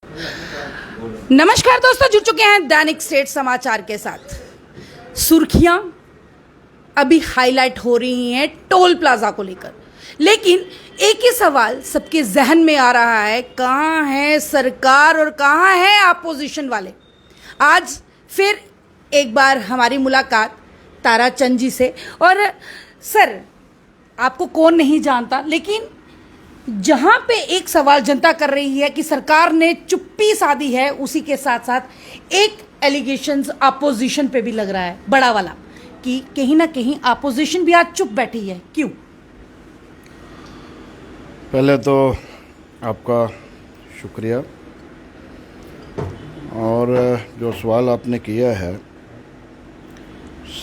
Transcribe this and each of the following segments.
नमस्कार दोस्तों, जुड़ चुके हैं दैनिक स्टेट समाचार के साथ। सुर्खियां अभी हाईलाइट हो रही हैं टोल प्लाजा को लेकर, लेकिन एक ही सवाल सबके जहन में आ रहा है, कहां है सरकार और कहां है अपोजिशन वाले। आज फिर एक बार हमारी मुलाकात ताराचंद जी से। और सर, आपको कौन नहीं जानता, लेकिन जहां पे एक सवाल जनता कर रही है कि सरकार ने चुप्पी साधी है, उसी के साथ साथ एक एलिगेशंस अपोजिशन पे भी लग रहा है बड़ा वाला, कि कहीं ना कहीं अपोजिशन भी आज चुप बैठी है। क्यों? पहले तो आपका शुक्रिया, और जो सवाल आपने किया है,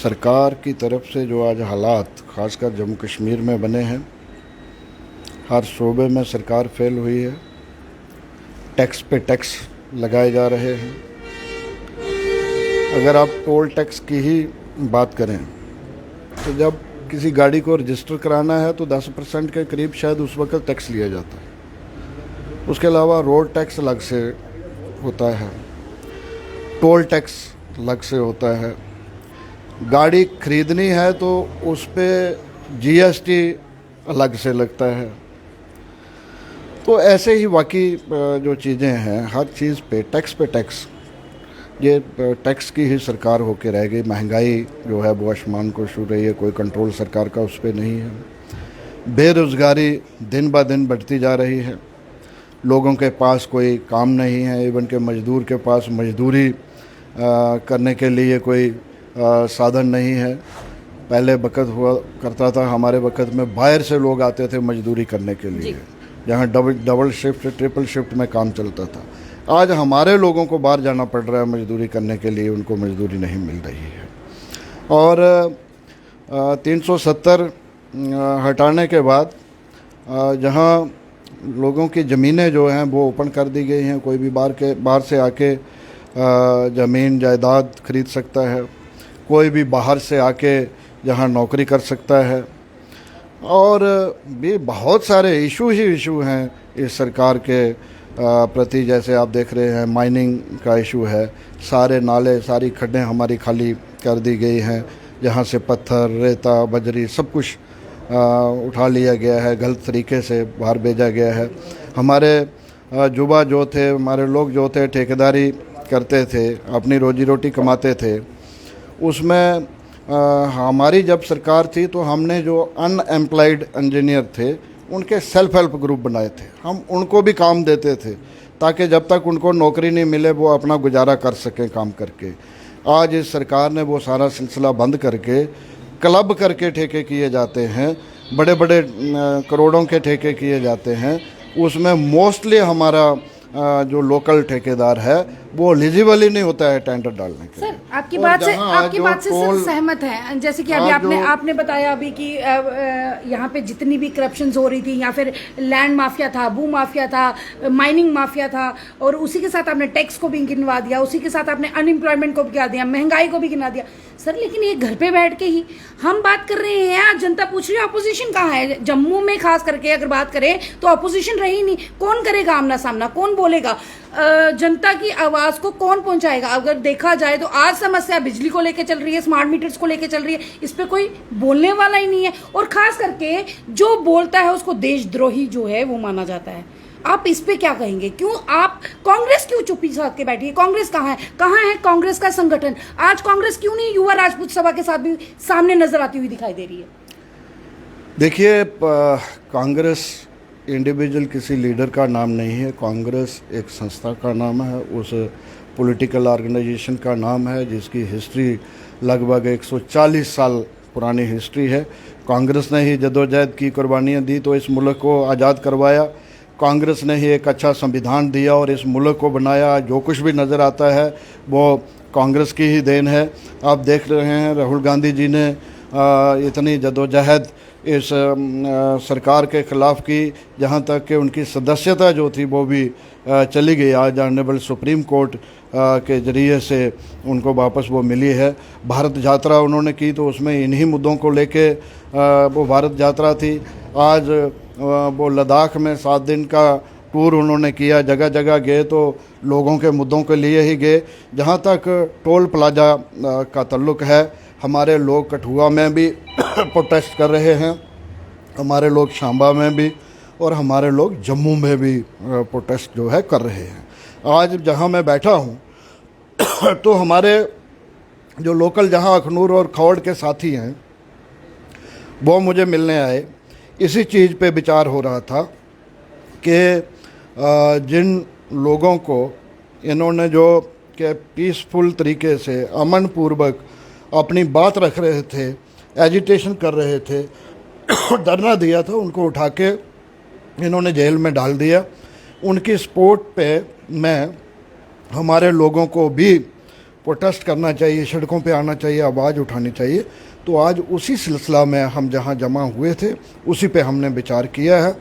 सरकार की तरफ से जो आज हालात खासकर जम्मू कश्मीर में बने हैं, हर शोबे में सरकार फेल हुई है। टैक्स पे टैक्स लगाए जा रहे हैं। अगर आप टोल टैक्स की ही बात करें तो जब किसी गाड़ी को रजिस्टर कराना है तो 10% के करीब शायद उस वक्त टैक्स लिया जाता है। उसके अलावा रोड टैक्स अलग से होता है, टोल टैक्स अलग से होता है। गाड़ी खरीदनी है तो उस पर GST अलग से लगता है। तो ऐसे ही बाकी जो चीज़ें हैं, हर चीज़ पे टैक्स, ये टैक्स की ही सरकार होके रह गई। महंगाई जो है वो आसमान को छू रही है, कोई कंट्रोल सरकार का उस पर नहीं है। बेरोज़गारी दिन ब दिन बढ़ती जा रही है। लोगों के पास कोई काम नहीं है, इवन के मज़दूर के पास मजदूरी करने के लिए कोई साधन नहीं है। पहले वक़्त हुआ करता था, हमारे वक़्त में बाहर से लोग आते थे मजदूरी करने के लिए, जहाँ डबल शिफ्ट ट्रिपल शिफ्ट में काम चलता था। आज हमारे लोगों को बाहर जाना पड़ रहा है मजदूरी करने के लिए, उनको मजदूरी नहीं मिल रही है। और 370 हटाने के बाद जहाँ लोगों की ज़मीनें जो हैं वो ओपन कर दी गई हैं, कोई भी बाहर से आके ज़मीन जायदाद खरीद सकता है, कोई भी बाहर से आके जहाँ नौकरी कर सकता है। और भी बहुत सारे इशू हैं इस सरकार के प्रति। जैसे आप देख रहे हैं, माइनिंग का इशू है, सारे नाले सारी खड्डें हमारी खाली कर दी गई हैं, जहाँ से पत्थर रेता बजरी सब कुछ उठा लिया गया है, गलत तरीके से बाहर भेजा गया है। हमारे युवा जो थे, हमारे लोग जो थे, ठेकेदारी करते थे, अपनी रोजी रोटी कमाते थे। उसमें हमारी जब सरकार थी तो हमने जो अनएम्प्लॉयड इंजीनियर थे उनके सेल्फ हेल्प ग्रुप बनाए थे। हम उनको भी काम देते थे ताकि जब तक उनको नौकरी नहीं मिले वो अपना गुजारा कर सकें काम करके। आज इस सरकार ने वो सारा सिलसिला बंद करके क्लब करके ठेके किए जाते हैं, बड़े बड़े करोड़ों के ठेके किए जाते हैं। उसमें मोस्टली हमारा जो लोकल ठेकेदार है वो एलिजिबल ही नहीं होता है टेंडर डालने के। सर, आपकी बात से सर सहमत है। जैसे कि अभी आपने बताया अभी कि यहाँ पे जितनी भी करप्शंस हो रही थी, या फिर लैंड माफिया था, भू माफिया था, माइनिंग माफिया था, और उसी के साथ आपने टैक्स को भी गिनवा दिया, उसी के साथ आपने अनएम्प्लॉयमेंट को भी गिना दिया, महंगाई को भी गिना दिया। सर, लेकिन ये घर पे बैठ के ही हम बात कर रहे हैं, आज जनता पूछ रही है अपोजिशन कहाँ है। जम्मू में खास करके अगर बात करें तो अपोजिशन रही नहीं। कौन करेगा आमना सामना, कौन बोलेगा, जनता की आवाज को कौन पहुंचाएगा? अगर देखा जाए तो आज समस्या बिजली को लेकर चल रही है, स्मार्ट मीटर्स को लेकर चल रही है, इस पे कोई बोलने वाला ही नहीं है। और खास करके जो बोलता है उसको देशद्रोही जो है वो माना जाता है। आप इस पे क्या कहेंगे? क्यों आप कांग्रेस क्यों चुप्पी साध के बैठी है? कांग्रेस कहाँ है? कहाँ है कांग्रेस का संगठन? आज कांग्रेस क्यों नहीं युवा राजपूत सभा के साथ भी सामने नजर आती हुई दिखाई दे रही है? देखिए, कांग्रेस इंडिविजुअल किसी लीडर का नाम नहीं है। कांग्रेस एक संस्था का नाम है, उस पॉलिटिकल ऑर्गेनाइजेशन का नाम है जिसकी हिस्ट्री लगभग 140 साल पुरानी हिस्ट्री है। कांग्रेस ने ही जदोजहद की, कुर्बानियाँ दी तो इस मुल्क को आज़ाद करवाया। कांग्रेस ने ही एक अच्छा संविधान दिया और इस मुल्क को बनाया। जो कुछ भी नज़र आता है वो कांग्रेस की ही देन है। आप देख रहे हैं, राहुल गांधी जी ने इतनी जदोजहद इस सरकार के ख़िलाफ़ की, जहाँ तक कि उनकी सदस्यता जो थी वो भी चली गई। आज ऑनरेबल सुप्रीम कोर्ट के ज़रिए से उनको वापस वो मिली है। भारत यात्रा उन्होंने की तो उसमें इन्हीं मुद्दों को लेके वो भारत यात्रा थी। आज वो लद्दाख में 7 दिन का टूर उन्होंने किया, जगह जगह गए तो लोगों के मुद्दों के लिए ही गए। जहाँ तक टोल प्लाजा का ताल्लुक़ है, हमारे लोग कठुआ में भी प्रोटेस्ट कर रहे हैं, हमारे लोग शांबा में भी, और हमारे लोग जम्मू में भी प्रोटेस्ट जो है कर रहे हैं। आज जहाँ मैं बैठा हूँ तो हमारे जो लोकल जहाँ अखनूर और खौड़ के साथी हैं वो मुझे मिलने आए। इसी चीज़ पे विचार हो रहा था कि जिन लोगों को इन्होंने जो कि पीसफुल तरीके से अमन पूर्वक अपनी बात रख रहे थे, एजिटेशन कर रहे थे, धरना दिया था, उनको उठा के इन्होंने जेल में डाल दिया। उनकी सपोर्ट पे मैं हमारे लोगों को भी प्रोटेस्ट करना चाहिए, सड़कों पे आना चाहिए, आवाज़ उठानी चाहिए। तो आज उसी सिलसिला में हम जहां जमा हुए थे उसी पे हमने विचार किया है।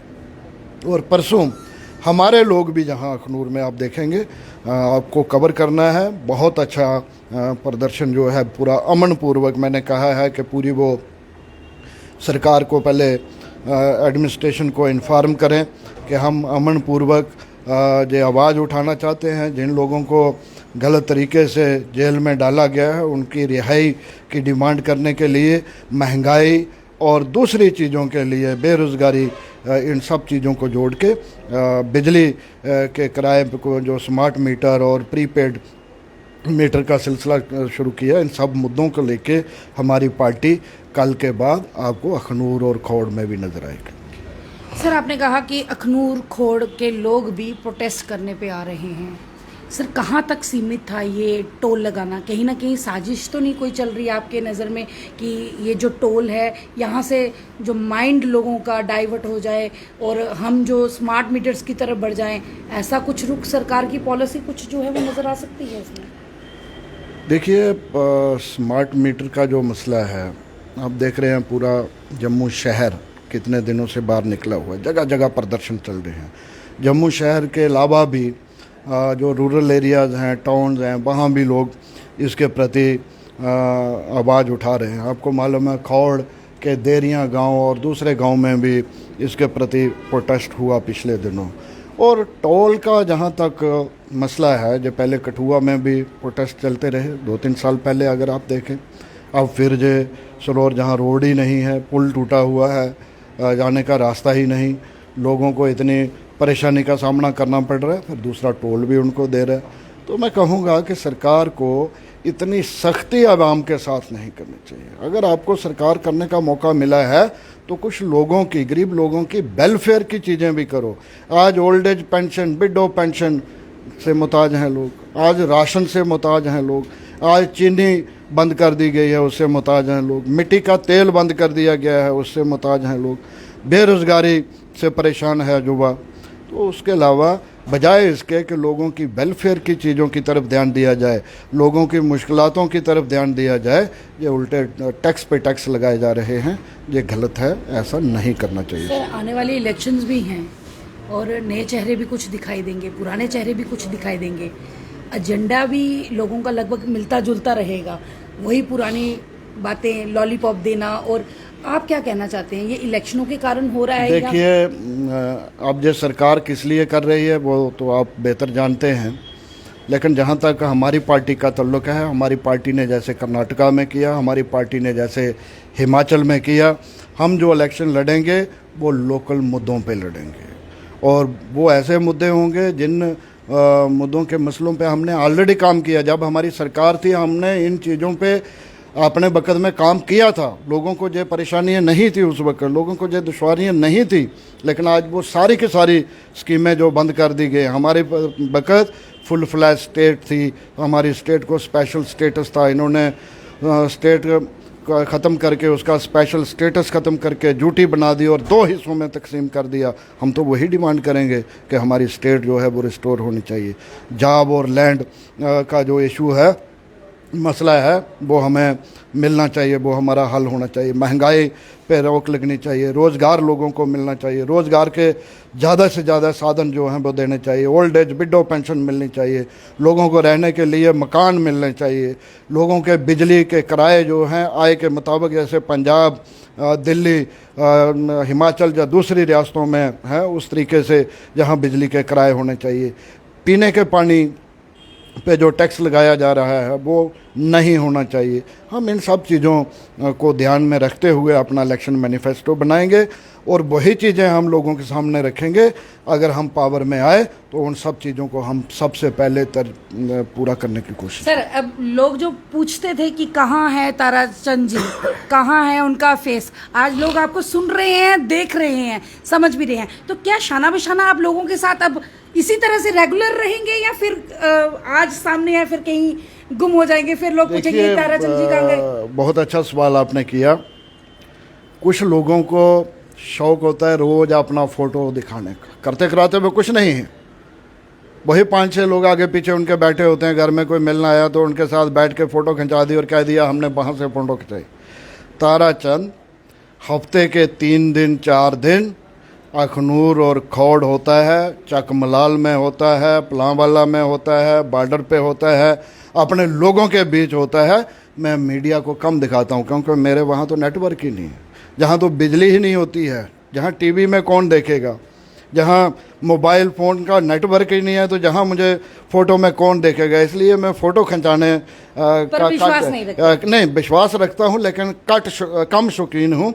और परसों हमारे लोग भी जहां अखनूर में आप देखेंगे, आपको कवर करना है। बहुत अच्छा प्रदर्शन जो है पूरा अमन पूर्वक, मैंने कहा है कि पूरी वो सरकार को पहले एडमिनिस्ट्रेशन को इन्फॉर्म करें कि हम अमन पूर्वक जो आवाज़ उठाना चाहते हैं। जिन लोगों को गलत तरीके से जेल में डाला गया है उनकी रिहाई की डिमांड करने के लिए, महंगाई और दूसरी चीज़ों के लिए, बेरोज़गारी, इन सब चीज़ों को जोड़ के बिजली के किराए को जो स्मार्ट मीटर और प्रीपेड मीटर का सिलसिला शुरू किया। इन सब मुद्दों को लेके हमारी पार्टी कल के बाद आपको अखनूर और खौड़ में भी नज़र आएगी। सर, आपने कहा कि अखनूर खोड़ के लोग भी प्रोटेस्ट करने पे आ रहे हैं। सर, कहाँ तक सीमित था ये टोल लगाना? कहीं ना कहीं साजिश तो नहीं कोई चल रही है आपके नज़र में कि ये जो टोल है यहाँ से जो माइंड लोगों का डाइवर्ट हो जाए और हम जो स्मार्ट मीटर्स की तरफ बढ़ जाएं? ऐसा कुछ रुख सरकार की पॉलिसी कुछ जो है वो नज़र आ सकती है इसमें? देखिए, स्मार्ट मीटर का जो मसला है, आप देख रहे हैं पूरा जम्मू शहर कितने दिनों से बाहर निकला हुआ है, जगह जगह प्रदर्शन चल रहे हैं। जम्मू शहर के अलावा भी जो रूरल एरियाज़ हैं, टाउन्स हैं, वहाँ भी लोग इसके प्रति आवाज़ उठा रहे हैं। आपको मालूम है खौड़ के देरियाँ गांव और दूसरे गांव में भी इसके प्रति प्रोटेस्ट हुआ पिछले दिनों। और टोल का जहाँ तक मसला है, जो पहले कठुआ में भी प्रोटेस्ट चलते रहे 2-3 साल पहले, अगर आप देखें, अब फिर जो सरोर जहाँ रोड ही नहीं है, पुल टूटा हुआ है, जाने का रास्ता ही नहीं, लोगों को इतनी परेशानी का सामना करना पड़ रहा है, फिर दूसरा टोल भी उनको दे रहा है। तो मैं कहूँगा कि सरकार को इतनी सख्ती आवाम के साथ नहीं करनी चाहिए। अगर आपको सरकार करने का मौका मिला है तो कुछ लोगों की, गरीब लोगों की वेलफेयर की चीज़ें भी करो। आज old age pension, window pension से मुताज हैं लोग, आज राशन से मुताज हैं लोग, आज चीनी बंद कर दी गई है उससे मुताज हैं लोग, मिट्टी का तेल बंद कर दिया गया है उससे मुताज हैं लोग, बेरोज़गारी से परेशान है युवा। तो उसके अलावा बजाय इसके कि लोगों की वेलफेयर की चीज़ों की तरफ ध्यान दिया जाए, लोगों की मुश्किलातों की तरफ ध्यान दिया जाए, ये उल्टे टैक्स पे टैक्स लगाए जा रहे हैं, ये गलत है, ऐसा नहीं करना चाहिए। सर, आने वाली इलेक्शंस भी हैं और नए चेहरे भी कुछ दिखाई देंगे, पुराने चेहरे भी कुछ दिखाई देंगे, एजेंडा भी लोगों का लगभग मिलता जुलता रहेगा, वही पुरानी बातें, लॉलीपॉप देना। और आप क्या कहना चाहते हैं, ये इलेक्शनों के कारण हो रहा है? देखिए, अब जो सरकार किस लिए कर रही है वो तो आप बेहतर जानते हैं, लेकिन जहाँ तक हमारी पार्टी का ताल्लुक है, हमारी पार्टी ने जैसे कर्नाटका में किया, हमारी पार्टी ने जैसे हिमाचल में किया, हम जो इलेक्शन लड़ेंगे वो लोकल मुद्दों पे लड़ेंगे। और वो ऐसे मुद्दे होंगे जिन मुद्दों के मसलों पे हमने ऑलरेडी काम किया। जब हमारी सरकार थी हमने इन चीज़ों पे अपने वक़्त में काम किया था। लोगों को जो परेशानियां नहीं थी उस वक्त, लोगों को जो दुश्वारियां नहीं थी, लेकिन आज वो सारी की सारी स्कीमें जो बंद कर दी गई। हमारे वक़्त फुल फ्लैश स्टेट थी, हमारी स्टेट को स्पेशल स्टेटस था, इन्होंने स्टेट ख़त्म करके उसका स्पेशल स्टेटस ख़त्म करके ड्यूटी बना दी और 2 हिस्सों में तकसीम कर दिया। हम तो वही डिमांड करेंगे कि हमारी स्टेट जो है वो रिस्टोर होनी चाहिए। जॉब और लैंड का जो इशू है मसला है वो हमें मिलना चाहिए, वो हमारा हल होना चाहिए। महंगाई पे रोक लगनी चाहिए, रोज़गार लोगों को मिलना चाहिए, रोज़गार के ज़्यादा से ज़्यादा साधन जो हैं वो देने चाहिए, ओल्ड एज विडो पेंशन मिलनी चाहिए, लोगों को रहने के लिए मकान मिलने चाहिए, लोगों के बिजली के किराए जो हैं आय के मुताबिक, जैसे पंजाब, दिल्ली, हिमाचल या दूसरी रियासतों में है उस तरीके से जहाँ बिजली के किराए होने चाहिए। पीने के पानी पे जो टैक्स लगाया जा रहा है वो नहीं होना चाहिए। हम इन सब चीज़ों को ध्यान में रखते हुए अपना इलेक्शन मैनिफेस्टो बनाएंगे और वही चीज़ें हम लोगों के सामने रखेंगे। अगर हम पावर में आए तो उन सब चीज़ों को हम सबसे पहले पूरा करने की कोशिश। सर, अब लोग जो पूछते थे कि कहाँ है ताराचंद जी, कहाँ है उनका फेस, आज लोग आपको सुन रहे हैं, देख रहे हैं, समझ भी रहे हैं। तो क्या शाना बिशाना आप लोगों के साथ अब इसी तरह से रेगुलर रहेंगे या फिर आज सामने है फिर कहीं गुम हो जाएंगे, फिर लोग पूछेंगे ताराचंद जी कहाँ गए? बहुत अच्छा सवाल आपने किया। कुछ लोगों को शौक होता है रोज अपना फोटो दिखाने का, करते कराते हुए कुछ नहीं है। वही 5-6 लोग आगे पीछे उनके बैठे होते हैं, घर में कोई मिलना आया तो उनके साथ बैठ के फ़ोटो खिंचा दी और कह दिया हमने वहाँ से फ़ोटो खिंचाई। ताराचंद हफ्ते के 3 दिन 4 दिन अखनूर और खौड़ होता है, चकमलाल में होता है, पलांवाला में होता है, बॉर्डर पे होता है, अपने लोगों के बीच होता है। मैं मीडिया को कम दिखाता हूँ क्योंकि मेरे वहाँ तो नेटवर्क ही नहीं है, जहाँ तो बिजली ही नहीं होती है, जहाँ टीवी में कौन देखेगा, जहाँ मोबाइल फ़ोन का नेटवर्क ही नहीं है, तो जहाँ मुझे फ़ोटो में कौन देखेगा। इसलिए मैं फ़ोटो खिंचाने का नहीं विश्वास रखता हूँ, लेकिन कम शौकीन हूँ।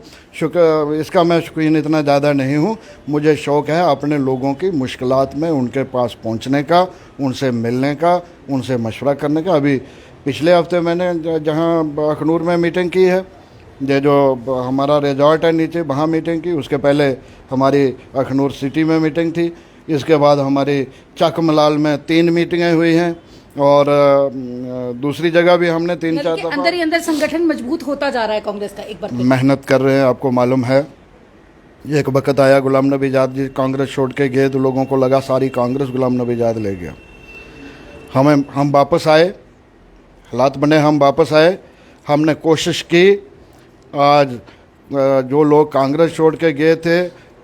इसका मैं शौकीन इतना ज़्यादा नहीं हूँ। मुझे शौक़ है अपने लोगों की मुश्किलात में उनके पास पहुँचने का, उनसे मिलने का, उनसे मशवरा करने का। अभी पिछले हफ्ते मैंने जहाँ अखनूर में मीटिंग की है, ये जो हमारा रिजॉर्ट है नीचे, वहाँ मीटिंग की। उसके पहले हमारी अखनूर सिटी में मीटिंग थी, इसके बाद हमारी चकमलाल में 3 मीटिंगें हुई हैं और दूसरी जगह भी हमने 3-4 दफ़ा। अंदर ही अंदर संगठन मजबूत होता जा रहा है कांग्रेस का। एक बार मेहनत कर रहे हैं। आपको मालूम है एक वक्त आया गुलाम नबी आज़ाद जी कांग्रेस छोड़ के गए तो लोगों को लगा सारी कांग्रेस गुलाम नबी आज़ाद ले गया। हम वापस आए, हालात बने, हम वापस आए, हमने कोशिश की। आज जो लोग कांग्रेस छोड़ के गए थे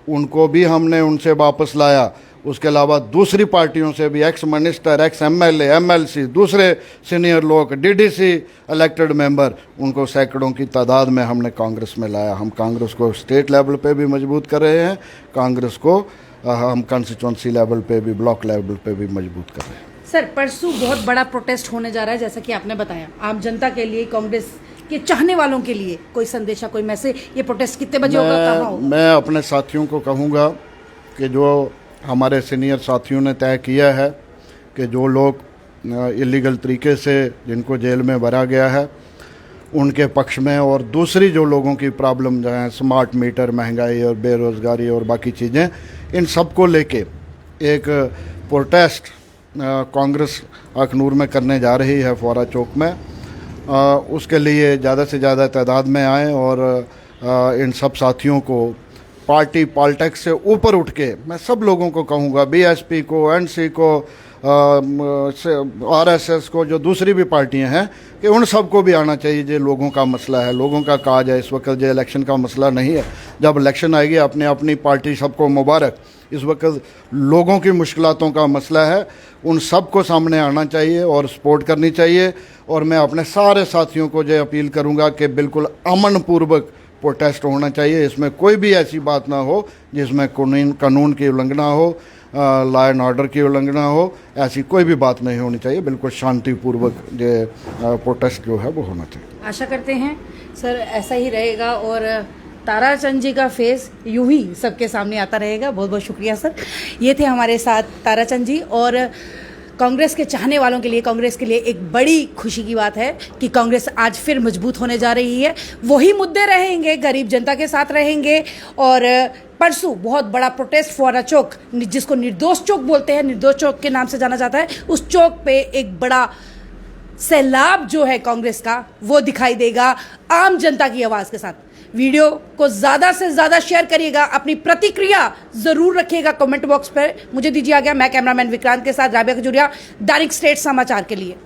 उनको भी हमने उनसे वापस लाया। उसके अलावा दूसरी पार्टियों से भी ex minister, ex MLA, MLC, दूसरे सीनियर लोग, डीडीसी इलेक्टेड मेंबर, उनको सैकड़ों की तादाद में हमने कांग्रेस में लाया। हम कांग्रेस को स्टेट लेवल पे भी मजबूत कर रहे हैं, कांग्रेस को हम कंस्टिट्यूंसी लेवल पे भी, ब्लॉक लेवल पे भी मजबूत कर रहे हैं। सर, परसों बहुत बड़ा प्रोटेस्ट होने जा रहा है, जैसा कि आपने बताया। आम जनता के लिए, कांग्रेस के चाहने वालों के लिए कोई संदेशा, कोई मैसेज? ये प्रोटेस्ट कितने बजे होगा, कहाँ होगा? मैं अपने साथियों को कहूँगा कि जो हमारे सीनियर साथियों ने तय किया है कि जो लोग इलीगल तरीके से जिनको जेल में भरा गया है उनके पक्ष में, और दूसरी जो लोगों की प्रॉब्लम जो है स्मार्ट मीटर, महंगाई और बेरोज़गारी और बाकी चीज़ें, इन सब को लेके एक प्रोटेस्ट कांग्रेस अखनूर में करने जा रही है फोरा चौक में। उसके लिए ज़्यादा से ज़्यादा तादाद में आएँ और इन सब साथियों को पार्टी पॉलिटिक्स से ऊपर उठ के मैं सब लोगों को कहूँगा, बीएसपी को, एनसी को, आरएसएस को, जो दूसरी भी पार्टियां हैं, कि उन सब को भी आना चाहिए। जो लोगों का मसला है, लोगों का काज है। इस वक्त जो इलेक्शन का मसला नहीं है, जब इलेक्शन आएगी अपनी अपनी पार्टी, सबको मुबारक। इस वक्त लोगों की मुश्किलातों का मसला है, उन सब को सामने आना चाहिए और सपोर्ट करनी चाहिए। और मैं अपने सारे साथियों को जो अपील करूँगा कि बिल्कुल अमन पूर्वक प्रोटेस्ट होना चाहिए। इसमें कोई भी ऐसी बात ना हो जिसमें कानून की उल्लंघना हो, लॉ एंड ऑर्डर की उल्लंघना हो, ऐसी कोई भी बात नहीं होनी चाहिए। बिल्कुल शांतिपूर्वक जो प्रोटेस्ट जो है वो होना चाहिए। आशा करते हैं सर ऐसा ही रहेगा और ताराचंद जी का फेस यूं ही सबके सामने आता रहेगा। बहुत बहुत शुक्रिया सर। ये थे हमारे साथ ताराचंद जी। और कांग्रेस के चाहने वालों के लिए, कांग्रेस के लिए एक बड़ी खुशी की बात है कि कांग्रेस आज फिर मजबूत होने जा रही है। वही मुद्दे रहेंगे, गरीब जनता के साथ रहेंगे। और परसों बहुत बड़ा प्रोटेस्ट फोरा चौक, जिसको निर्दोष चौक बोलते हैं, निर्दोष चौक के नाम से जाना जाता है, उस चौक पे एक बड़ा सैलाब जो है कांग्रेस का, वो दिखाई देगा आम जनता की आवाज़ के साथ। वीडियो को ज़्यादा से ज़्यादा शेयर करिएगा, अपनी प्रतिक्रिया ज़रूर रखिएगा कमेंट बॉक्स पर। मुझे दीजिए आ गया, मैं कैमरामैन विक्रांत के साथ राबिया खजूरिया, दैनिक स्टेट समाचार के लिए।